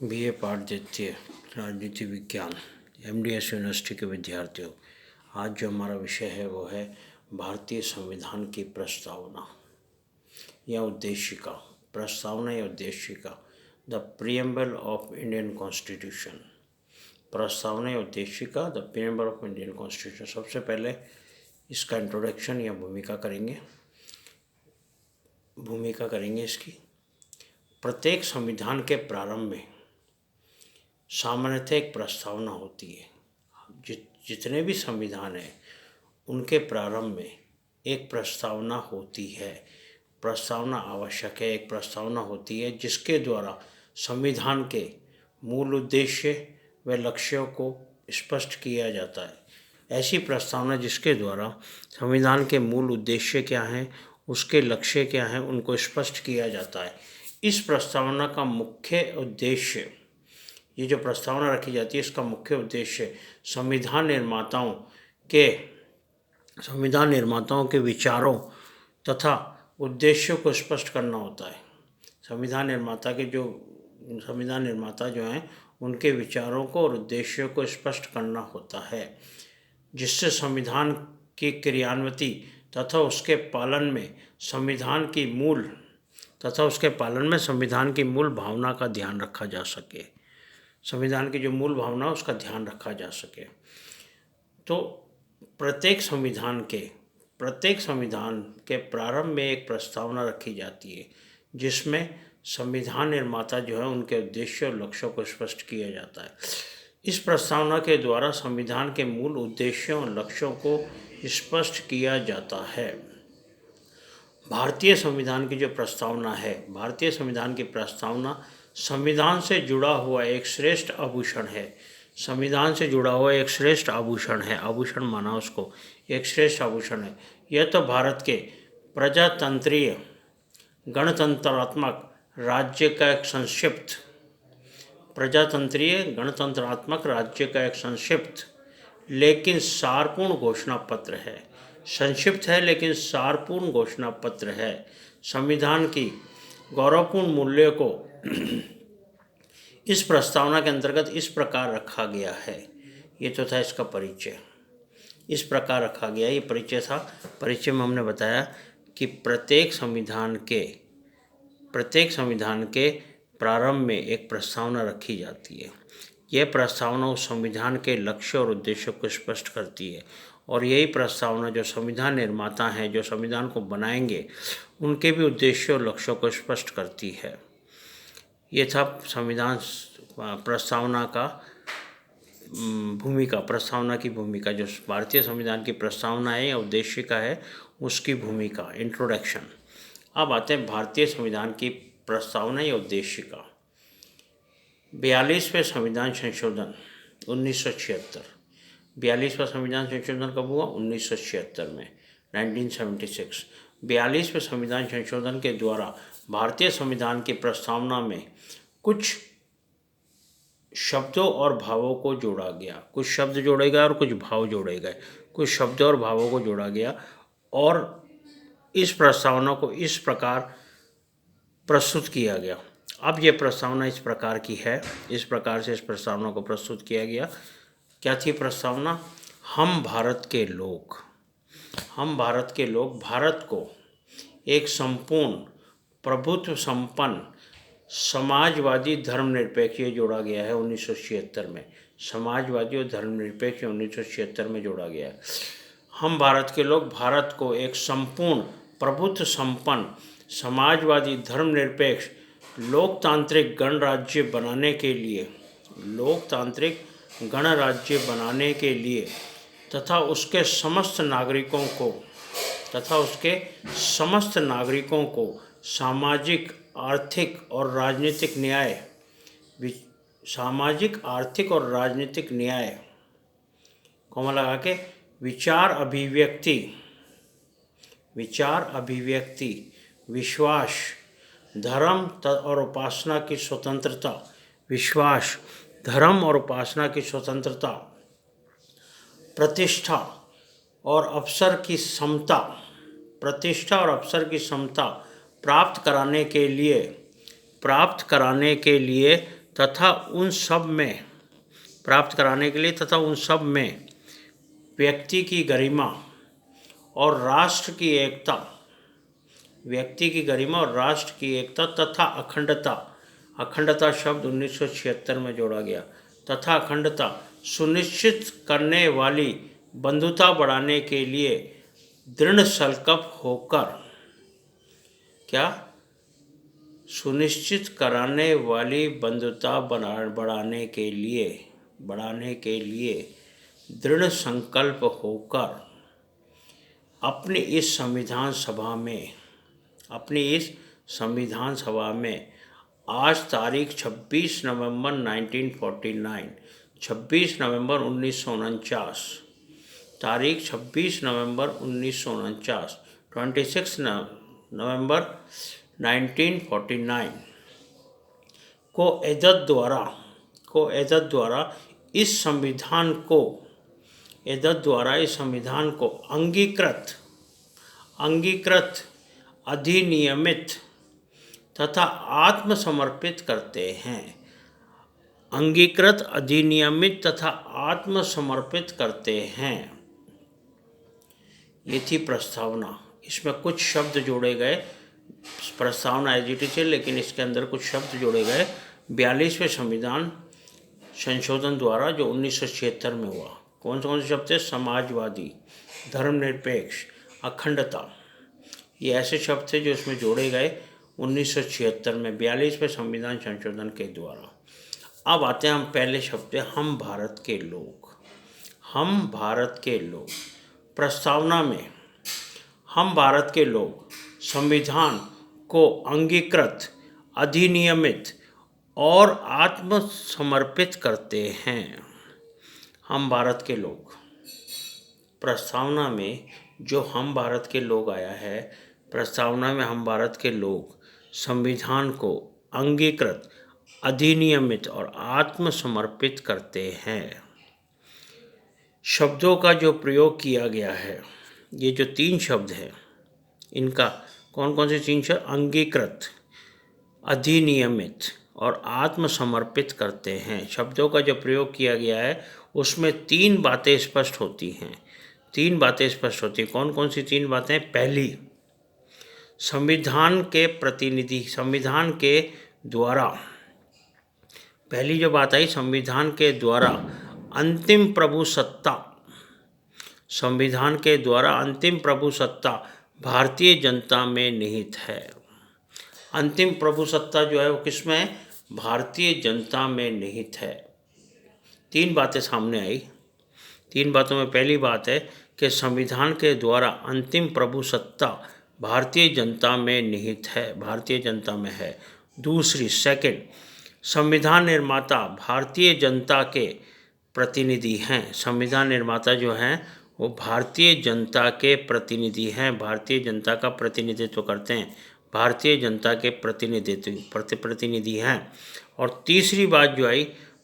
BA पाठ द्वितीय राजनीति विज्ञान एमडीएस यूनिवर्सिटी के विद्यार्थियों, आज जो हमारा विषय है वो है भारतीय संविधान की प्रस्तावना या उद्देशिका। प्रस्तावना या उद्देशिका, the preamble of Indian constitution. प्रस्तावना या उद्देशिका, the preamble of Indian constitution. सबसे पहले इसका इंट्रोडक्शन या भूमिका करेंगे इसकी। प्रत्येक संविधान के प्रारंभ में सामान्यतः एक प्रस्तावना होती है। जितने भी संविधान हैं उनके प्रारंभ में एक प्रस्तावना होती है। प्रस्तावना आवश्यक है। एक प्रस्तावना होती है जिसके द्वारा संविधान के मूल उद्देश्य व लक्ष्यों को स्पष्ट किया जाता है। ऐसी प्रस्तावना जिसके द्वारा संविधान के मूल उद्देश्य क्या हैं, उसके लक्ष्य क्या हैं, उनको स्पष्ट किया जाता है। इस प्रस्तावना का मुख्य उद्देश्य, ये जो प्रस्तावना रखी जाती है, इसका मुख्य उद्देश्य संविधान निर्माताओं के विचारों तथा उद्देश्यों को स्पष्ट करना होता है। संविधान निर्माता जो हैं उनके विचारों को और उद्देश्यों को स्पष्ट करना होता है, जिससे संविधान की क्रियान्विति तथा उसके पालन में संविधान की मूल भावना का ध्यान रखा जा सके। संविधान की जो मूल भावना है उसका ध्यान रखा जा सके। तो प्रत्येक संविधान के प्रारंभ में एक प्रस्तावना रखी जाती है जिसमें संविधान निर्माता जो है उनके उद्देश्य और लक्ष्यों को स्पष्ट किया जाता है। इस प्रस्तावना के द्वारा संविधान के मूल उद्देश्यों और लक्ष्यों को स्पष्ट किया जाता है। भारतीय संविधान की जो प्रस्तावना है, भारतीय संविधान की प्रस्तावना संविधान से जुड़ा हुआ एक श्रेष्ठ आभूषण है। संविधान से जुड़ा हुआ एक श्रेष्ठ आभूषण है। आभूषण माना उसको, एक श्रेष्ठ आभूषण है। यह तो भारत के प्रजातंत्रीय गणतंत्रात्मक राज्य का एक संक्षिप्त लेकिन सारपूर्ण घोषणा पत्र है। संक्षिप्त है लेकिन सारपूर्ण घोषणा पत्र है। संविधान की गौरवपूर्ण मूल्यों को इस प्रस्तावना के अंतर्गत इस प्रकार रखा गया है। ये तो था इसका परिचय, इस प्रकार रखा गया। ये परिचय था। परिचय में हमने बताया कि प्रत्येक संविधान के प्रारंभ में एक प्रस्तावना रखी जाती है। यह प्रस्तावना उस संविधान के लक्ष्य और उद्देश्यों को स्पष्ट करती है, और यही प्रस्तावना जो संविधान निर्माता हैं, जो संविधान को बनाएंगे, उनके भी उद्देश्यों और लक्ष्यों को स्पष्ट करती है। ये था संविधान प्रस्तावना की भूमिका। जो भारतीय संविधान की प्रस्तावना है या उद्देशिका है, उसकी भूमिका, इंट्रोडक्शन। अब आते हैं भारतीय संविधान की प्रस्तावना या उद्देशिका। 42वें संविधान संशोधन 1976। 42वां संविधान संशोधन कब हुआ? 1976 में, 1976। 42वें संविधान संशोधन के द्वारा भारतीय संविधान की प्रस्तावना में कुछ शब्दों और भावों को जोड़ा गया। कुछ शब्द जोड़े गए और कुछ भाव जोड़े गए। कुछ शब्दों और भावों को जोड़ा गया और इस प्रस्तावना को इस प्रकार प्रस्तुत किया गया। अब ये प्रस्तावना इस प्रकार की है, इस प्रकार से इस प्रस्तावना को प्रस्तुत किया गया। क्या थी प्रस्तावना? हम भारत के लोग भारत को एक संपूर्ण प्रभुत्व संपन्न समाजवादी धर्मनिरपेक्ष, ये जोड़ा गया है 1976 में। समाजवादी और धर्मनिरपेक्ष 1976 में जोड़ा गया है। हम भारत के लोग भारत को एक संपूर्ण प्रभुत्व संपन्न समाजवादी धर्मनिरपेक्ष लोकतांत्रिक गणराज्य बनाने के लिए तथा उसके समस्त नागरिकों को सामाजिक, आर्थिक और राजनीतिक न्याय को लगा के विचार अभिव्यक्ति, विश्वास, धर्म और उपासना की स्वतंत्रता, प्रतिष्ठा और अवसर की समता प्राप्त कराने के लिए तथा उन सब में प्राप्त कराने के लिए तथा उन सब में व्यक्ति की गरिमा और राष्ट्र की एकता, व्यक्ति की गरिमा और राष्ट्र की एकता तथा अखंडता, अखंडता शब्द 1976 में जोड़ा गया, तथा अखंडता सुनिश्चित करने वाली बंधुता बढ़ाने के लिए दृढ़ संकल्प होकर, क्या, सुनिश्चित कराने वाली बंधुता बढ़ाने के लिए दृढ़ संकल्प होकर अपनी इस संविधान सभा में आज तारीख 26 नवंबर 1949, 26 नवंबर 1949, तारीख 26 नवंबर 1949, 26 नवंबर 1949 को एदत द्वारा इस संविधान को अंगीकृत, अधिनियमित तथा आत्मसमर्पित करते हैं। अंगीकृत, अधिनियमित तथा आत्मसमर्पित करते हैं। ये थी प्रस्तावना। इसमें कुछ शब्द जोड़े गए, प्रस्तावना एज इट इज है, लेकिन इसके अंदर कुछ शब्द जोड़े गए 42वें संविधान संशोधन द्वारा, जो 1976 में हुआ। कौन से शब्द थे? समाजवादी, धर्मनिरपेक्ष, अखंडता। ये ऐसे शब्द थे जो इसमें जोड़े गए 1976 में 42वें संविधान संशोधन के द्वारा। अब आते हैं हम पहले शब्द पे, हम भारत के लोग। हम भारत के लोग। प्रस्तावना में हम भारत के लोग संविधान को अंगीकृत, अधिनियमित और आत्मसमर्पित करते हैं। हम भारत के लोग। प्रस्तावना में जो हम भारत के लोग आया है, प्रस्तावना में हम भारत के लोग संविधान को अंगीकृत, अधिनियमित और आत्मसमर्पित करते हैं। शब्दों का जो प्रयोग किया गया है, ये जो 3 शब्द हैं, इनका कौन कौन से 3 शब्द? अंगीकृत, अधिनियमित और आत्मसमर्पित करते हैं। शब्दों का जो प्रयोग किया गया है उसमें 3 बातें स्पष्ट होती हैं। 3 बातें स्पष्ट होती हैं। कौन कौन सी 3 बातें? पहली, संविधान के प्रतिनिधि, संविधान के द्वारा, पहली जो बात आई, संविधान के द्वारा अंतिम प्रभुसत्ता, संविधान के द्वारा अंतिम प्रभुसत्ता भारतीय जनता में निहित है। अंतिम प्रभुसत्ता जो है वो किसमें है? भारतीय जनता में निहित है। 3 बातें सामने आई। 3 बातों में पहली बात है कि संविधान के द्वारा अंतिम प्रभुसत्ता भारतीय जनता में निहित है, भारतीय जनता में है। दूसरी, सेकंड, संविधान निर्माता भारतीय जनता के प्रतिनिधि हैं। संविधान निर्माता जो हैं वो भारतीय जनता के प्रतिनिधि हैं, भारतीय जनता का प्रतिनिधित्व करते हैं, भारतीय जनता के प्रतिनिधि हैं। और तीसरी बात जो आई,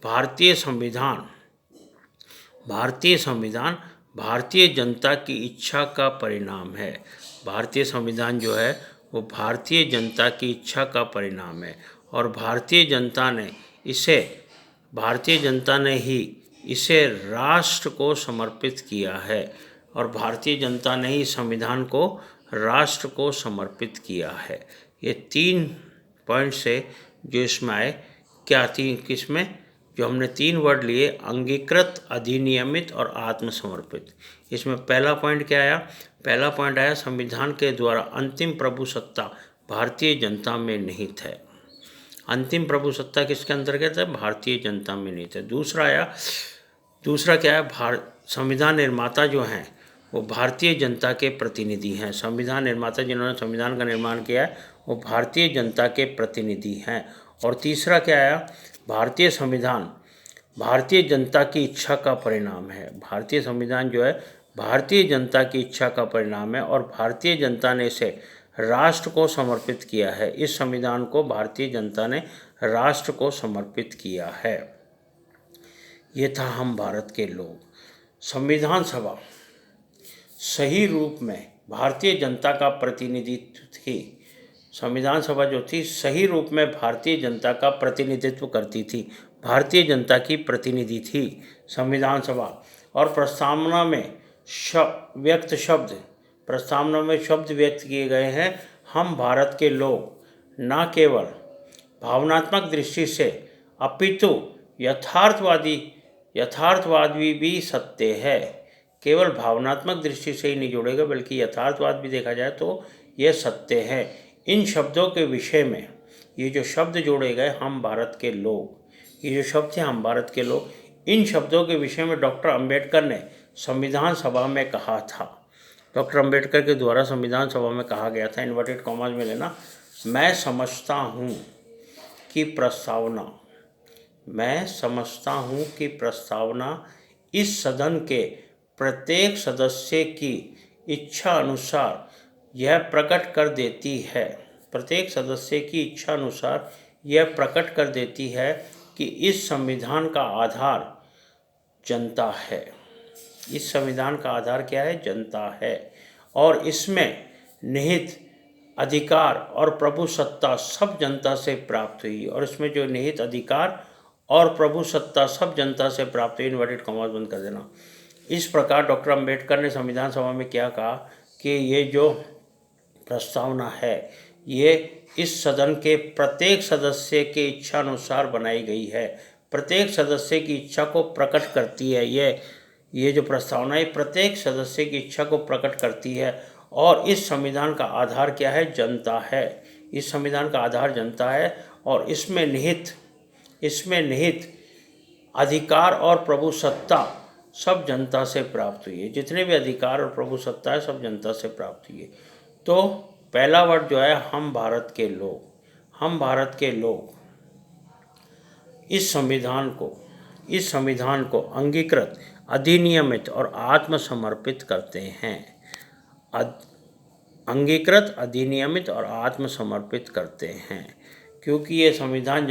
भारतीय संविधान भारतीय जनता की इच्छा का परिणाम है। भारतीय संविधान जो है वो भारतीय जनता की इच्छा का परिणाम है, और भारतीय जनता ने ही इसे राष्ट्र को समर्पित किया है, और भारतीय जनता ने ही संविधान को राष्ट्र को समर्पित किया है। ये 3 पॉइंट से जो इसमें आए, क्या थी किसमें? जो हमने 3 वर्ड लिए, अंगीकृत, अधिनियमित और आत्मसमर्पित। इसमें पहला पॉइंट क्या आया? पहला पॉइंट आया संविधान के द्वारा अंतिम प्रभुसत्ता भारतीय जनता में निहित है। अंतिम प्रभुसत्ता किसके अंतर्गत है? भारतीय जनता में निहित है। दूसरा क्या है? संविधान निर्माता जो हैं वो भारतीय जनता के प्रतिनिधि हैं। संविधान निर्माता जिन्होंने संविधान का निर्माण किया है वो भारतीय जनता के प्रतिनिधि हैं। और तीसरा क्या आया? भारतीय संविधान भारतीय जनता की इच्छा का परिणाम है। भारतीय संविधान जो है भारतीय जनता की इच्छा का परिणाम है, और भारतीय जनता ने इसे राष्ट्र को समर्पित किया है। इस संविधान को भारतीय जनता ने राष्ट्र को समर्पित किया है। ये था हम भारत के लोग। संविधान सभा सही रूप में भारतीय जनता का प्रतिनिधित्व थी, संविधान सभा जो थी सही रूप में भारतीय जनता का प्रतिनिधित्व करती थी, भारतीय जनता की प्रतिनिधि थी संविधान सभा। और प्रस्तावना में प्रस्तावना में शब्द व्यक्त किए गए हैं, हम भारत के लोग, न केवल भावनात्मक दृष्टि से अपितु यथार्थवादी भी सत्य है। केवल भावनात्मक दृष्टि से ही नहीं जोड़ेगा, बल्कि यथार्थवाद भी देखा जाए तो यह सत्य है। इन शब्दों के विषय में ये जो शब्द जोड़े गए, हम भारत के लोग, ये जो शब्द हैं हम भारत के लोग, इन शब्दों के विषय में डॉक्टर अंबेडकर ने संविधान सभा में कहा था। डॉक्टर अंबेडकर के द्वारा संविधान सभा में कहा गया था, इन्वर्टेड कॉमास में लेना, मैं समझता हूँ कि प्रस्तावना इस सदन के प्रत्येक सदस्य की इच्छा अनुसार यह प्रकट कर देती है, कि इस संविधान का आधार जनता है। इस संविधान का आधार क्या है? जनता है। और इसमें निहित अधिकार और प्रभुसत्ता सब जनता से प्राप्त हुई। और इसमें जो निहित अधिकार और प्रभुसत्ता सब जनता से प्राप्त हुई, इन्वर्टेड कॉमास बंद कर देना। इस प्रकार डॉक्टर अंबेडकर ने संविधान सभा में क्या कहा कि ये जो प्रस्तावना है ये इस सदन के प्रत्येक सदस्य के इच्छा अनुसार बनाई गई है, प्रत्येक सदस्य की इच्छा को प्रकट करती है। ये जो प्रस्तावना है प्रत्येक सदस्य की इच्छा को प्रकट करती है। और इस संविधान का आधार क्या है? जनता है। इस संविधान का आधार जनता है और इसमें निहित अधिकार और प्रभुसत्ता सब जनता से प्राप्त हुई है। जितने भी अधिकार और प्रभुसत्ता है सब जनता से प्राप्त हुई है। तो पहला वर्ड जो है, हम भारत के लोग इस संविधान को अंगीकृत, अधिनियमित और आत्मसमर्पित करते हैं। अंगीकृत, अधिनियमित और आत्मसमर्पित करते हैं, क्योंकि ये संविधान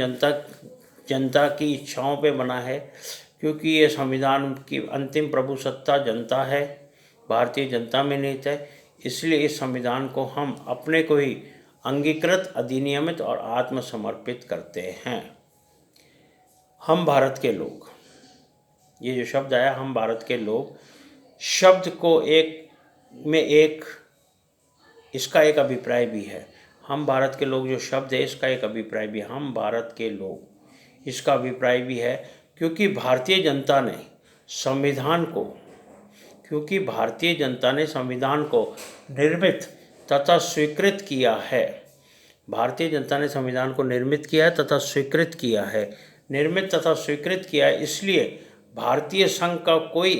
जनता की इच्छाओं पे बना है, क्योंकि ये संविधान की अंतिम प्रभुसत्ता जनता है, भारतीय जनता में निहित है। इसलिए इस संविधान को हम अपने को ही अंगीकृत, अधिनियमित और आत्मसमर्पित करते हैं। हम भारत के लोग, ये जो शब्द आया हम भारत के लोग, शब्द को इसका एक अभिप्राय भी है। हम भारत के लोग जो शब्द है इसका एक अभिप्राय भी है। हम भारत के लोग इसका अभिप्राय भी है क्योंकि भारतीय जनता ने संविधान को निर्मित तथा स्वीकृत किया है। भारतीय जनता ने संविधान को निर्मित किया है तथा स्वीकृत किया है। निर्मित तथा स्वीकृत किया है, इसलिए भारतीय संघ का कोई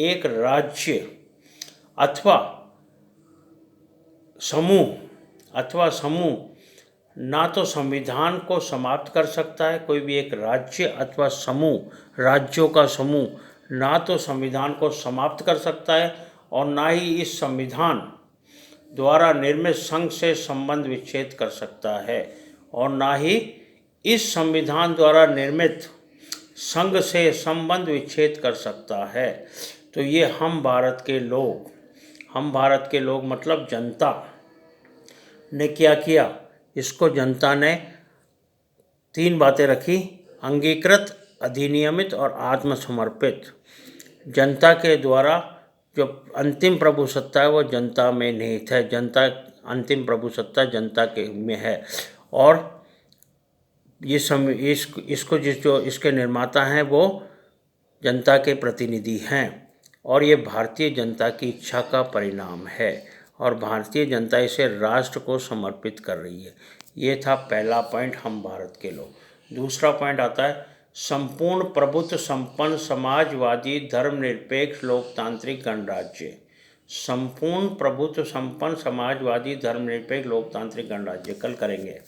एक राज्य अथवा समूह ना तो संविधान को समाप्त कर सकता है, कोई भी एक राज्य अथवा राज्यों का समूह ना तो संविधान को समाप्त कर सकता है और ना ही इस संविधान द्वारा निर्मित संघ से संबंध विच्छेद कर सकता है, और ना ही इस संविधान द्वारा निर्मित संघ से संबंध विच्छेद कर सकता है। तो ये हम भारत के लोग मतलब जनता ने क्या किया? इसको जनता ने 3 बातें रखी, अंगीकृत, अधिनियमित और आत्मसमर्पित। जनता के द्वारा जो अंतिम प्रभुसत्ता है वो जनता में निहित है, अंतिम प्रभुसत्ता जनता के में है। और इसके निर्माता हैं वो जनता के प्रतिनिधि हैं, और ये भारतीय जनता की इच्छा का परिणाम है, और भारतीय जनता इसे राष्ट्र को समर्पित कर रही है। ये था पहला पॉइंट, हम भारत के लोग। दूसरा पॉइंट आता है, संपूर्ण प्रभुत्व संपन्न समाजवादी धर्मनिरपेक्ष लोकतांत्रिक गणराज्य। संपूर्ण प्रभुत्व संपन्न समाजवादी धर्मनिरपेक्ष लोकतांत्रिक गणराज्य, कल करेंगे।